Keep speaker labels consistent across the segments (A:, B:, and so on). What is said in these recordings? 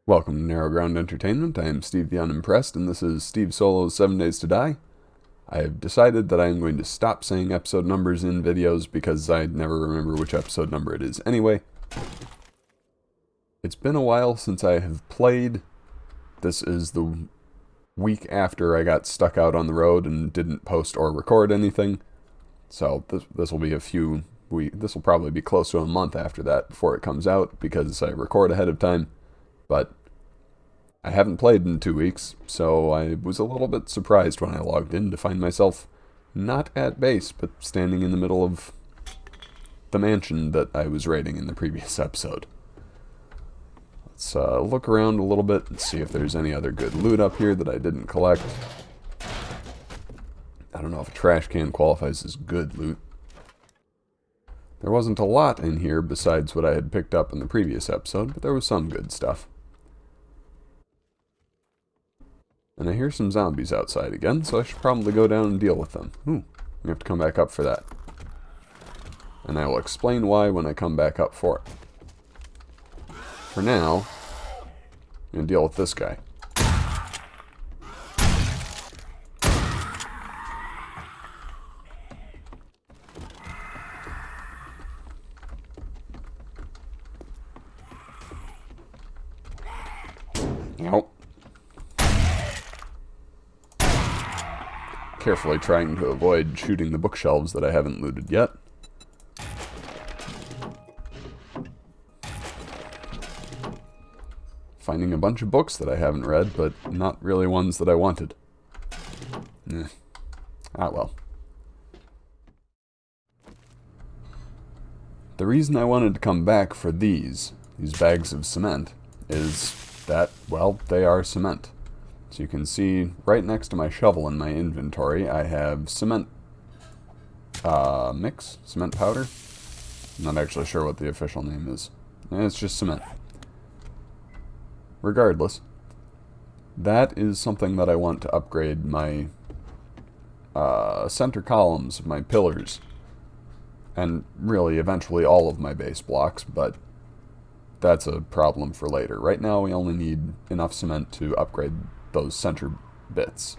A: Welcome to Narrow Ground Entertainment. I am Steve the Unimpressed, and this is Steve Solo's 7 Days to Die. I have decided that I am going to stop saying episode numbers in videos because I never remember which episode number it is anyway. It's been a while since I have played. This is the week after I got stuck out on the road and didn't post or record anything. So this will be this will probably be close to a month after that before it comes out because I record ahead of time. But I haven't played in 2 weeks, so I was a little bit surprised when I logged in to find myself not at base, but standing in the middle of the mansion that I was raiding in the previous episode. Let's look around a little bit and see if there's any other good loot up here that I didn't collect. I don't know if a trash can qualifies as good loot. There wasn't a lot in here besides what I had picked up in the previous episode, but there was some good stuff. And I hear some zombies outside again, so I should probably go down and deal with them. Ooh, we have to come back up for that. And I will explain why when I come back up for it. For now, I'm going to deal with this guy. Nope. Carefully trying to avoid shooting the bookshelves that I haven't looted yet. Finding a bunch of books that I haven't read, but not really ones that I wanted. Ah well. The reason I wanted to come back for these bags of cement, is that, well, they are cement. So you can see right next to my shovel in my inventory, I have cement mix, cement powder. I'm not actually sure what the official name is. It's just cement. Regardless, that is something that I want to upgrade my center columns of my pillars. And really, eventually all of my base blocks, but that's a problem for later. Right now we only need enough cement to upgrade those center bits.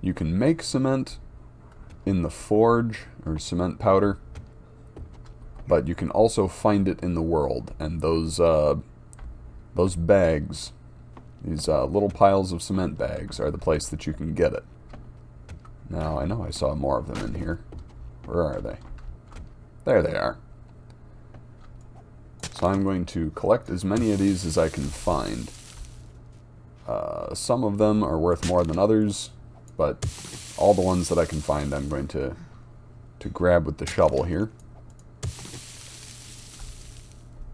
A: You can make cement in the forge, or cement powder, but you can also find it in the world, and those bags, these little piles of cement bags, are the place that you can get it. Now, I know I saw more of them in here. Where are they? There they are. So I'm going to collect as many of these as I can find. Some of them are worth more than others, but all the ones that I can find I'm going to grab with the shovel here.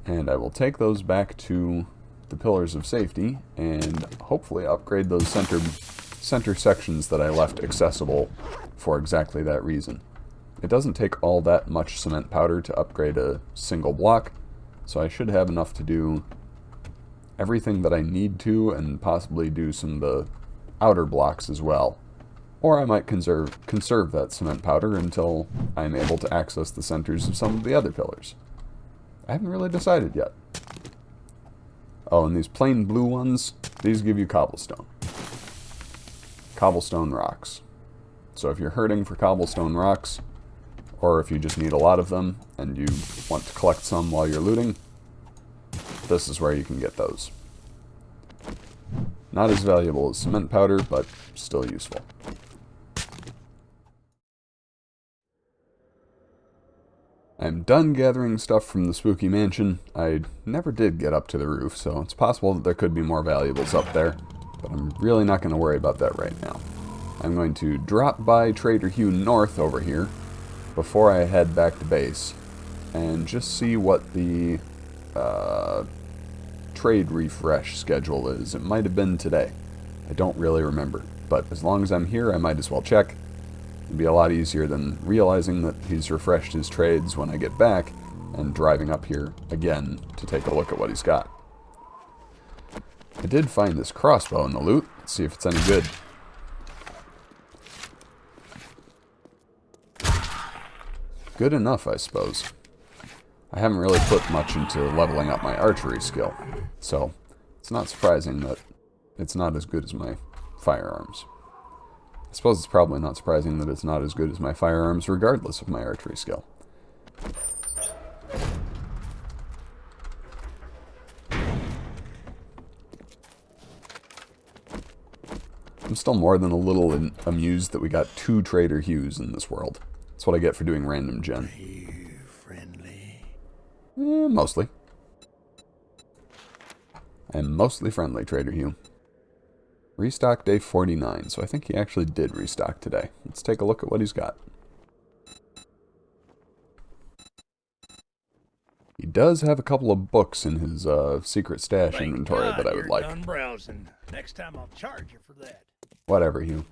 A: And I will take those back to the pillars of safety and hopefully upgrade those center sections that I left accessible for exactly that reason. It doesn't take all that much cement powder to upgrade a single block, so I should have enough to do everything that I need to, and possibly do some of the outer blocks as well. Or I might conserve that cement powder until I'm able to access the centers of some of the other pillars. I haven't really decided yet. Oh, and these plain blue ones, these give you cobblestone. Cobblestone rocks. So if you're hurting for cobblestone rocks, or if you just need a lot of them and you want to collect some while you're looting, this is where you can get those. Not as valuable as cement powder, but still useful. I'm done gathering stuff from the spooky mansion. I never did get up to the roof, so it's possible that there could be more valuables up there, but I'm really not going to worry about that right now. I'm going to drop by Trader Hugh North over here before I head back to base, and just see what the trade refresh schedule is. It might have been today. I don't really remember, but as long as I'm here, I might as well check. It'd be a lot easier than realizing that he's refreshed his trades when I get back and driving up here again to take a look at what he's got. I did find this crossbow in the loot. Let's see if it's any good. Good enough, I suppose. I haven't really put much into leveling up my archery skill, so it's not surprising that it's not as good as my firearms. I suppose it's probably not surprising that it's not as good as my firearms regardless of my archery skill. I'm still more than a little amused that we got 2 Trader Hughs in this world. That's what I get for doing random gen.
B: Are you friendly?
A: Mostly. I'm mostly friendly, Trader Hugh. Restock day 49, so I think he actually did restock today. Let's take a look at what he's got. He does have a couple of books in his secret stash inventory that I would like.
B: Done browsing. Next time I'll charge you for that.
A: Whatever, Hugh.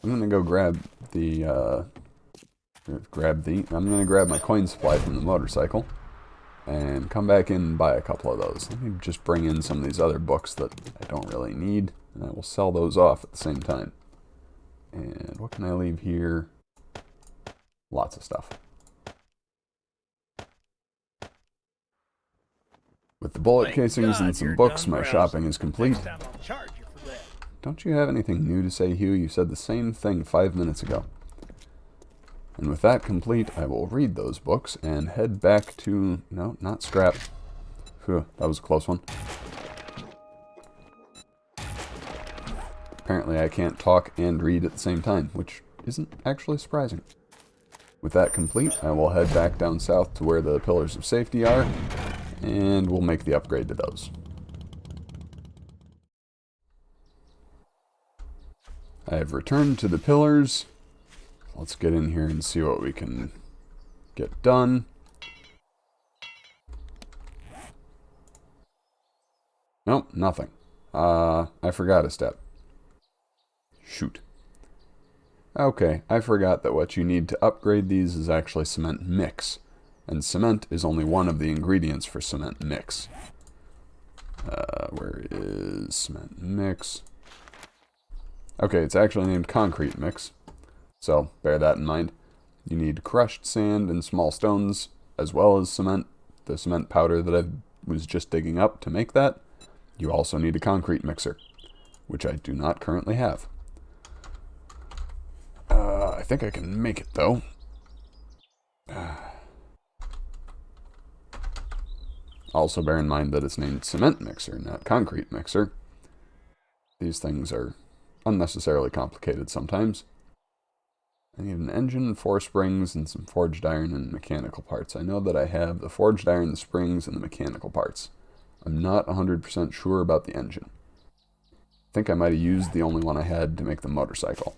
A: I'm gonna go grab the, I'm gonna grab my coin supply from the motorcycle and come back in and buy a couple of those. Let me just bring in some of these other books that I don't really need, and I will sell those off at the same time. And what can I leave here? Lots of stuff. With the bullet casings and some books, my shopping is complete.
B: Next time I'll charge you for that.
A: Don't you have anything new to say, Hugh? You said the same thing 5 minutes ago. And with that complete, I will read those books and head back to... No, not scrap. Phew, that was a close one. Apparently I can't talk and read at the same time, which isn't actually surprising. With that complete, I will head back down south to where the pillars of safety are, and we'll make the upgrade to those. I have returned to the pillars. Let's get in here and see what we can get done. Nope, nothing. I forgot a step. Shoot. Okay, I forgot that what you need to upgrade these is actually cement mix. And cement is only one of the ingredients for cement mix. Where is cement mix? Okay, it's actually named concrete mix. So, bear that in mind. You need crushed sand and small stones, as well as cement, the cement powder that I was just digging up to make that. You also need a concrete mixer, which I do not currently have. I think I can make it, though. Also bear in mind that it's named cement mixer, not concrete mixer. These things are unnecessarily complicated sometimes. I need an engine, 4 springs, and some forged iron and mechanical parts. I know that I have the forged iron, the springs, and the mechanical parts. I'm not 100% sure about the engine. I think I might have used the only one I had to make the motorcycle.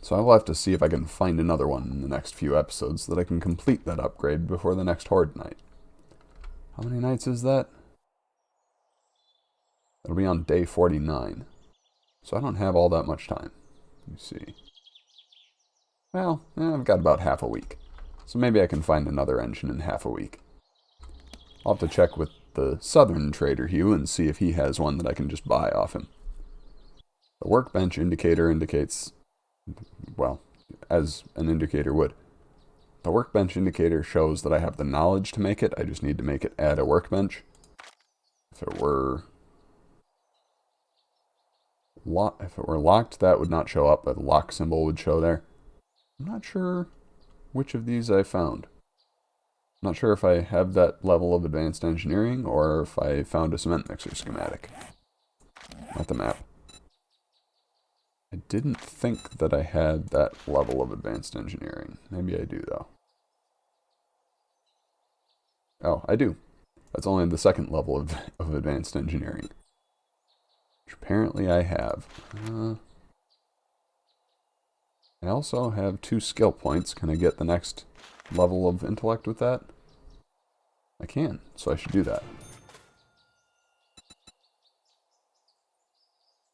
A: So I will have to see if I can find another one in the next few episodes so that I can complete that upgrade before the next Horde night. How many nights is that? It'll be on day 49. So I don't have all that much time. Let me see. Well, I've got about half a week. So maybe I can find another engine in half a week. I'll have to check with the southern Trader Hugh and see if he has one that I can just buy off him. The workbench indicator indicates... well, as an indicator would. The workbench indicator shows that I have the knowledge to make it. I just need to make it at a workbench. If it were locked, that would not show up. The lock symbol would show there. I'm not sure which of these I found. I'm not sure if I have that level of advanced engineering or if I found a cement mixer schematic. Not the map. I didn't think that I had that level of advanced engineering. Maybe I do, though. Oh, I do. That's only the second level of advanced engineering. Which apparently I have. I also have 2 skill points. Can I get the next level of intellect with that? I can, so I should do that.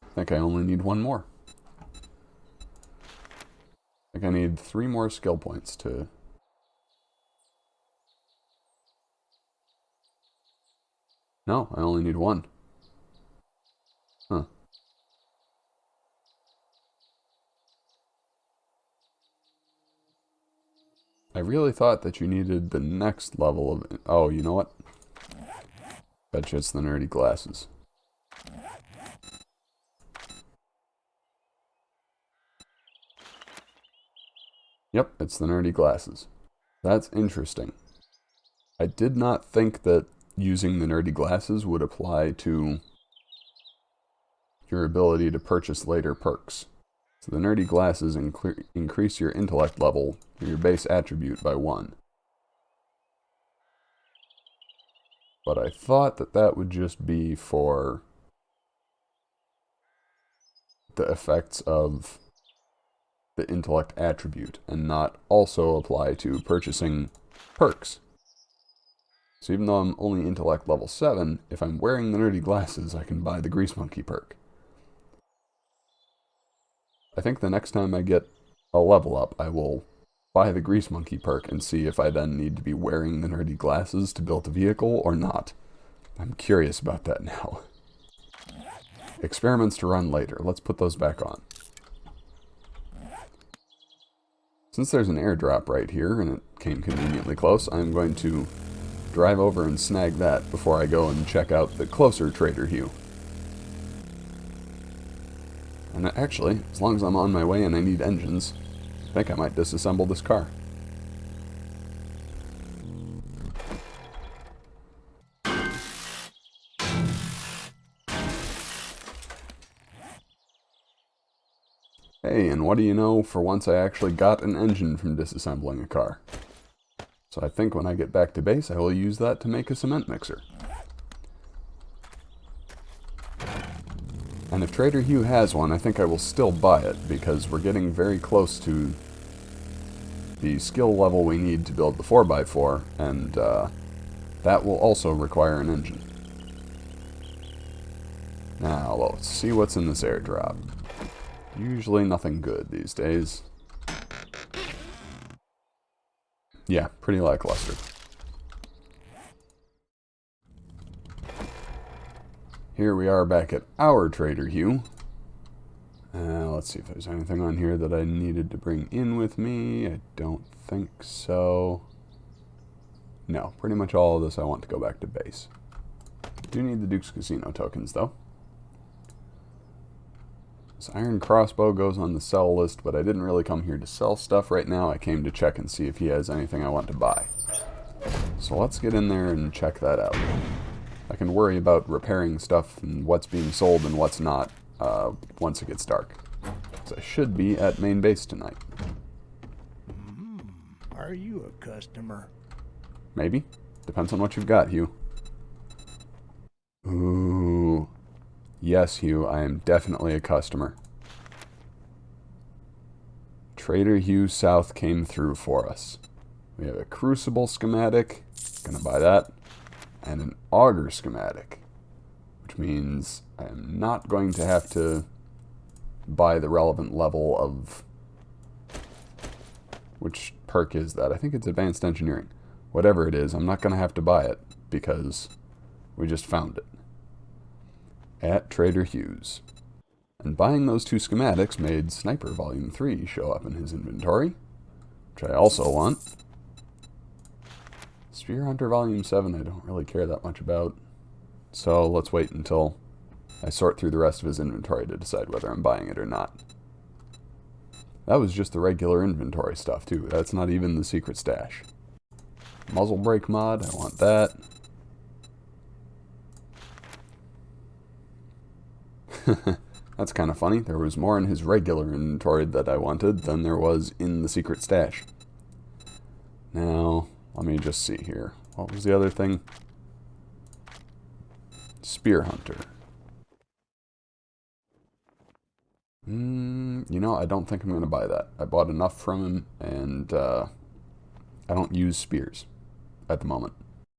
A: I think I only need 1 more. I think I need 3 more skill points to... No, I only need 1. Huh. I really thought that you needed the next level of... Oh, you know what? Betcha it's the nerdy glasses. Yep, it's the nerdy glasses. That's interesting. I did not think that using the nerdy glasses would apply to your ability to purchase later perks. So the nerdy glasses increase your intellect level, or your base attribute, by 1. But I thought that that would just be for the effects of the intellect attribute, and not also apply to purchasing perks. So even though I'm only intellect level 7, if I'm wearing the nerdy glasses, I can buy the Grease Monkey perk. I think the next time I get a level up, I will buy the Grease Monkey perk and see if I then need to be wearing the nerdy glasses to build a vehicle or not. I'm curious about that now. Experiments to run later. Let's put those back on. Since there's an airdrop right here, and it came conveniently close, I'm going to drive over and snag that before I go and check out the closer Trader Hugh. And actually, as long as I'm on my way and I need engines, I think I might disassemble this car. Hey, and what do you know, for once I actually got an engine from disassembling a car. So I think when I get back to base, I will use that to make a cement mixer. And if Trader Hugh has one, I think I will still buy it, because we're getting very close to the skill level we need to build the 4x4, and that will also require an engine. Now, let's see what's in this airdrop. Usually nothing good these days. Yeah, pretty lackluster. Here we are back at our Trader Hugh. Let's see if there's anything on here that I needed to bring in with me. I don't think so. No, pretty much all of this I want to go back to base. Do need the Duke's Casino tokens, though. This iron crossbow goes on the sell list, but I didn't really come here to sell stuff right now. I came to check and see if he has anything I want to buy. So let's get in there and check that out. I can worry about repairing stuff and what's being sold and what's not once it gets dark. So I should be at main base tonight.
B: Are you a customer?
A: Maybe. Depends on what you've got, Hugh. Ooh. Yes, Hugh, I am definitely a customer. Trader Hugh South came through for us. We have a Crucible schematic. Gonna buy that. And an Auger schematic. Which means I am not going to have to buy the relevant level of... Which perk is that? I think it's Advanced Engineering. Whatever it is, I'm not going to have to buy it because we just found it at Trader Hugh's. And buying those 2 schematics made Sniper Volume 3 show up in his inventory, which I also want. Spear Hunter Volume 7 I don't really care that much about, so let's wait until I sort through the rest of his inventory to decide whether I'm buying it or not. That was just the regular inventory stuff too, that's not even the secret stash. Muzzle brake mod, I want that. That's kind of funny. There was more in his regular inventory that I wanted than there was in the secret stash. Now, let me just see here. What was the other thing? Spear Hunter. You know, I don't think I'm going to buy that. I bought enough from him, and I don't use spears at the moment.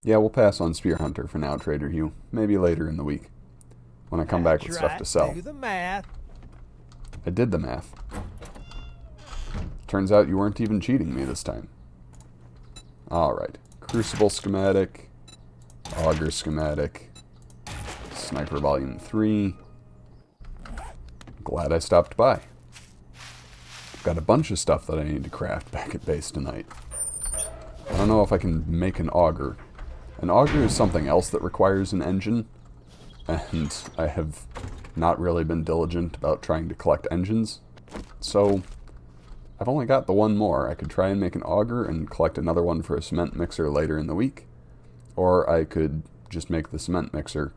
A: Yeah, we'll pass on Spear Hunter for now, Trader Hugh. Maybe later in the week, when I come back with stuff to sell.
B: Do the math.
A: I did the math. Turns out you weren't even cheating me this time. Alright. Crucible schematic. Auger schematic. Sniper Volume 3. Glad I stopped by. Got a bunch of stuff that I need to craft back at base tonight. don't know if I can make an auger. An auger is something else that requires an engine, and I have not really been diligent about trying to collect engines. So, I've only got the one more. I could try and make an auger and collect another one for a cement mixer later in the week. Or I could just make the cement mixer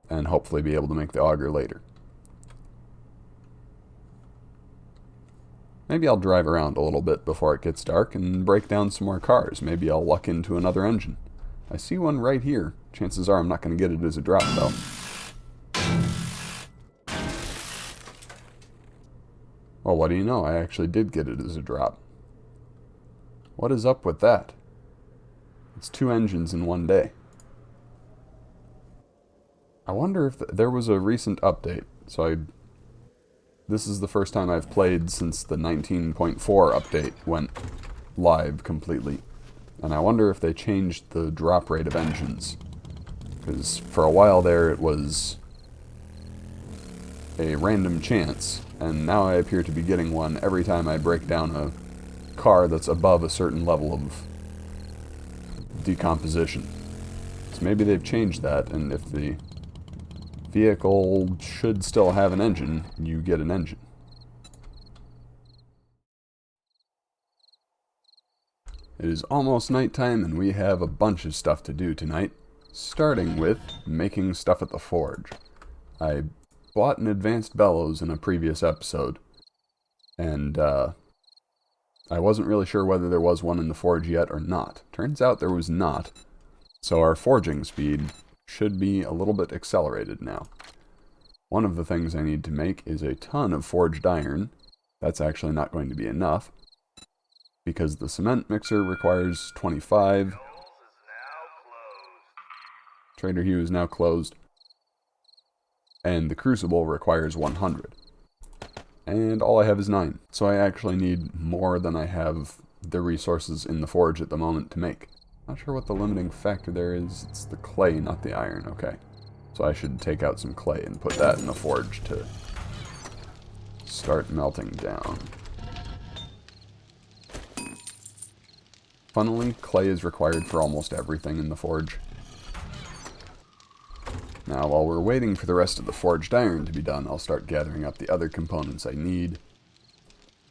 A: and hopefully be able to make the auger later. Maybe I'll drive around a little bit before it gets dark and break down some more cars. Maybe I'll luck into another engine. I see one right here. Chances are I'm not going to get it as a drop, though. Well, what do you know? I actually did get it as a drop. What is up with that? It's 2 engines in one day. I wonder if there was a recent update. This is the first time I've played since the 19.4 update went live completely. And I wonder if they changed the drop rate of engines. Because for a while there it was a random chance, and now I appear to be getting one every time I break down a car that's above a certain level of decomposition. So maybe they've changed that, and if the vehicle should still have an engine, you get an engine. It is almost nighttime, and we have a bunch of stuff to do tonight, starting with making stuff at the forge. I bought an advanced bellows in a previous episode, and I wasn't really sure whether there was one in the forge yet or not. Turns out there was not, so our forging speed should be a little bit accelerated now. One of the things I need to make is a ton of forged iron. That's actually not going to be enough, because the cement mixer requires 25. Trader Hugh is now closed. And the Crucible requires 100. And all I have is 9. So I actually need more than I have the resources in the forge at the moment to make. Not sure what the limiting factor there is. It's the clay, not the iron. Okay. So I should take out some clay and put that in the forge to start melting down. Funnily, clay is required for almost everything in the forge. Now, while we're waiting for the rest of the forged iron to be done, I'll start gathering up the other components I need.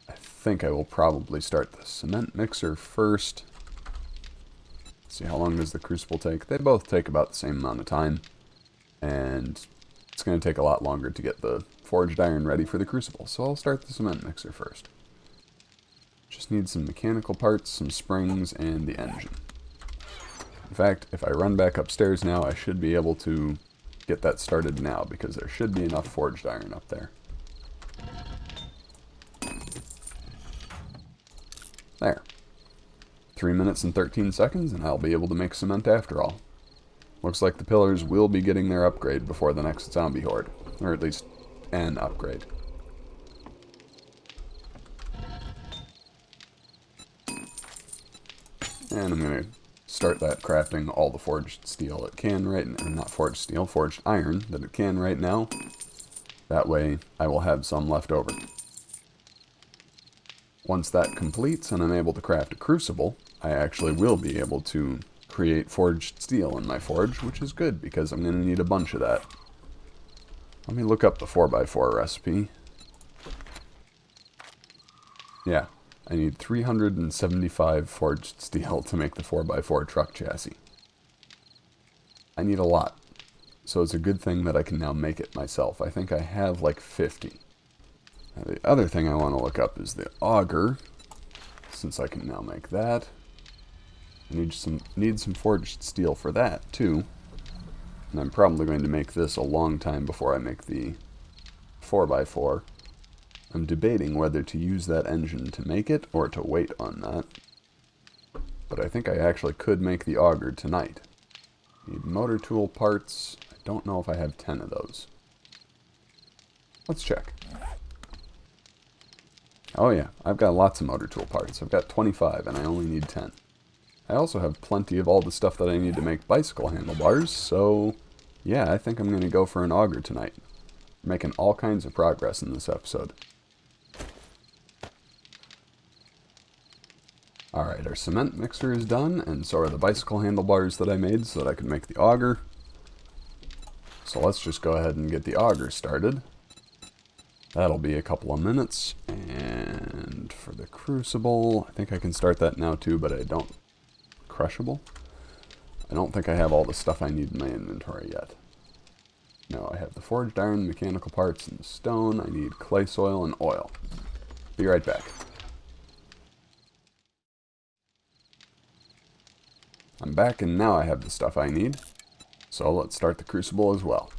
A: I think I will probably start the cement mixer first. See, how long does the Crucible take? They both take about the same amount of time. And it's going to take a lot longer to get the forged iron ready for the Crucible, so I'll start the cement mixer first. Just need some mechanical parts, some springs, and the engine. In fact, if I run back upstairs now, I should be able to get that started now, because there should be enough forged iron up there. There. 3 minutes and 13 seconds, and I'll be able to make cement after all. Looks like the pillars will be getting their upgrade before the next zombie horde. Or at least an upgrade. And I'm going to start that crafting all the forged steel it can right now. Not forged steel, forged iron that it can right now. That way I will have some left over. Once that completes and I'm able to craft a crucible, I actually will be able to create forged steel in my forge, which is good because I'm going to need a bunch of that. Let me look up the 4x4 recipe. Yeah, I need 375 forged steel to make the 4x4 truck chassis. I need a lot, so it's a good thing that I can now make it myself. I think I have like 50. Now, the other thing I want to look up is the auger, since I can now make that. I need some forged steel for that, too. And I'm probably going to make this a long time before I make the 4x4. I'm debating whether to use that engine to make it, or to wait on that. But I think I actually could make the auger tonight. Need motor tool parts. I don't know if I have 10 of those. Let's check. Oh yeah, I've got lots of motor tool parts. I've got 25, and I only need 10. I also have plenty of all the stuff that I need to make bicycle handlebars, so yeah, I think I'm going to go for an auger tonight. Making all kinds of progress in this episode. Alright, our cement mixer is done, and so are the bicycle handlebars that I made so that I could make the auger. So let's just go ahead and get the auger started. That'll be a couple of minutes. And for the crucible, I think I can start that now too, but I don't... Crushable? I don't think I have all the stuff I need in my inventory yet. No, I have the forged iron, mechanical parts, and stone. I need clay soil and oil. Be right back. I'm back, and now I have the stuff I need. So let's start the crucible as well.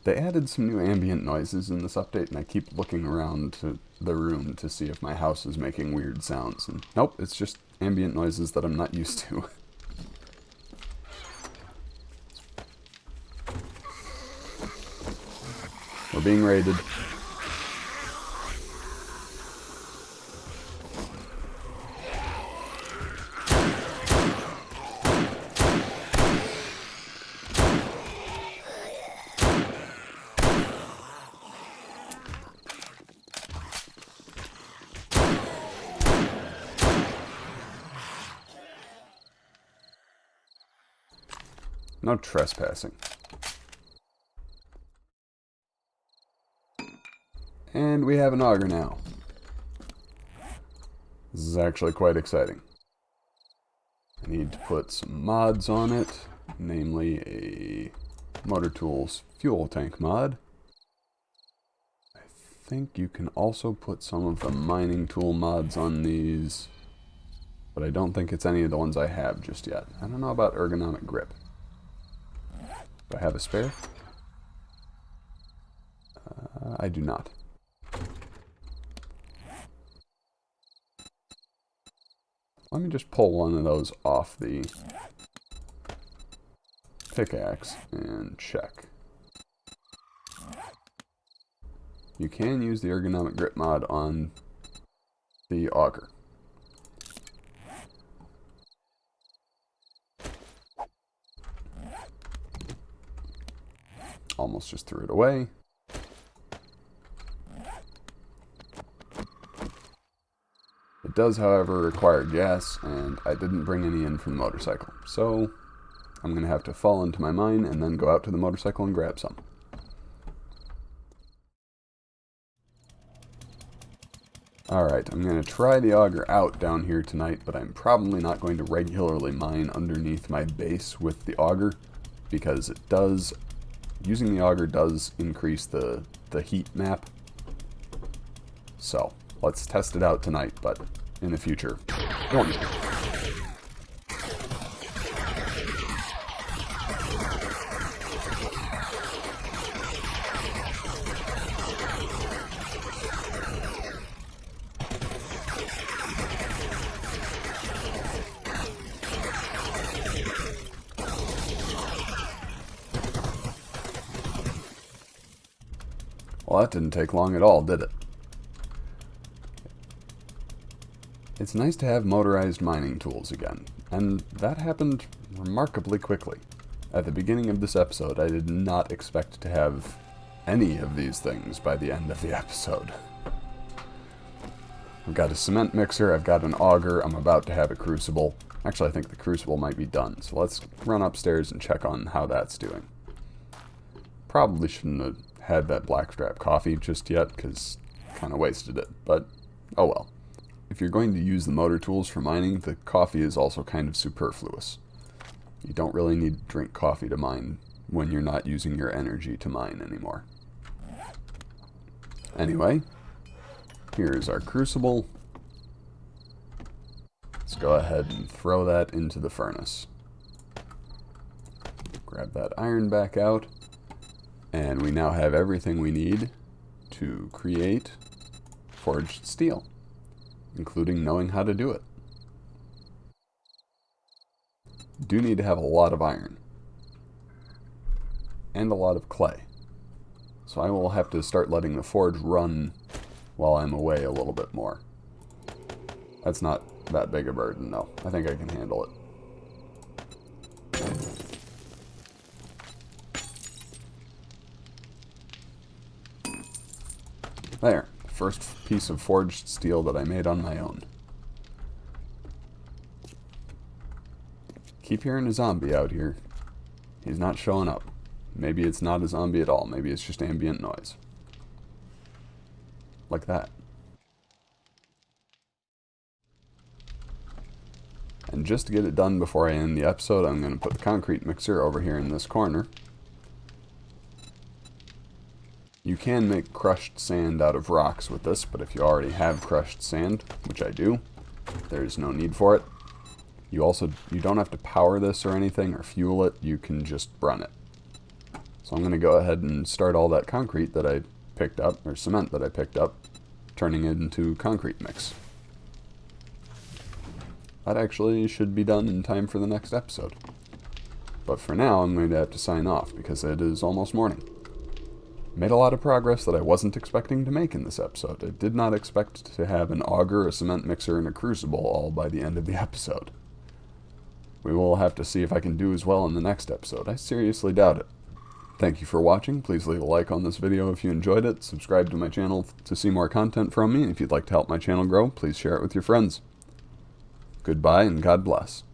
A: They added some new ambient noises in this update, and I keep looking around to the room to see if my house is making weird sounds. And nope, it's just ambient noises that I'm not used to. We're being raided. No trespassing. And we have an auger now. This is actually quite exciting. I need to put some mods on it, namely a Motor Tools fuel tank mod. I think you can also put some of the mining tool mods on these, but I don't think it's any of the ones I have just yet. I don't know about ergonomic grip. Do I have a spare? I do not. Let me just pull one of those off the pickaxe and check. You can use the ergonomic grip mod on the auger. Almost just threw it away. It does, however, require gas, and I didn't bring any in from the motorcycle. So I'm going to have to fall into my mine and then go out to the motorcycle and grab some. Alright, I'm going to try the auger out down here tonight, but I'm probably not going to regularly mine underneath my base with the auger, because it does... Using the auger does increase the heat map. So, let's test it out tonight, but in the future. Don't. Well, that didn't take long at all, did it? It's nice to have motorized mining tools again, and that happened remarkably quickly. At the beginning of this episode, I did not expect to have any of these things by the end of the episode. I've got a cement mixer, I've got an auger, I'm about to have a crucible. Actually, I think the crucible might be done, so let's run upstairs and check on how that's doing. Probably shouldn't have had that blackstrap coffee just yet, because kind of wasted it, but oh well. If you're going to use the motor tools for mining, the coffee is also kind of superfluous. You don't really need to drink coffee to mine when you're not using your energy to mine anymore. Anyway, here's our crucible. Let's go ahead and throw that into the furnace. Grab that iron back out. And we now have everything we need to create forged steel, including knowing how to do it. You do need to have a lot of iron and a lot of clay. So I will have to start letting the forge run while I'm away a little bit more. That's not that big a burden, no. I think I can handle it. There, first piece of forged steel that I made on my own. keep hearing a zombie out here. He's not showing up. Maybe it's not a zombie at all. Maybe it's just ambient noise. Like that. And just to get it done before I end the episode, I'm going to put the concrete mixer over here in this corner. You can make crushed sand out of rocks with this, but if you already have crushed sand, which I do, there's no need for it. You don't have to power this or anything or fuel it, you can just run it. So I'm going to go ahead and start all that concrete that I picked up, or cement that I picked up, turning it into concrete mix. That actually should be done in time for the next episode. But for now, I'm going to have to sign off because it is almost morning. Made a lot of progress that I wasn't expecting to make in this episode. I did not expect to have an auger, a cement mixer, and a crucible all by the end of the episode. We will have to see if I can do as well in the next episode. I seriously doubt it. Thank you for watching. Please leave a like on this video if you enjoyed it. Subscribe to my channel to see more content from me. And if you'd like to help my channel grow, please share it with your friends. Goodbye and God bless.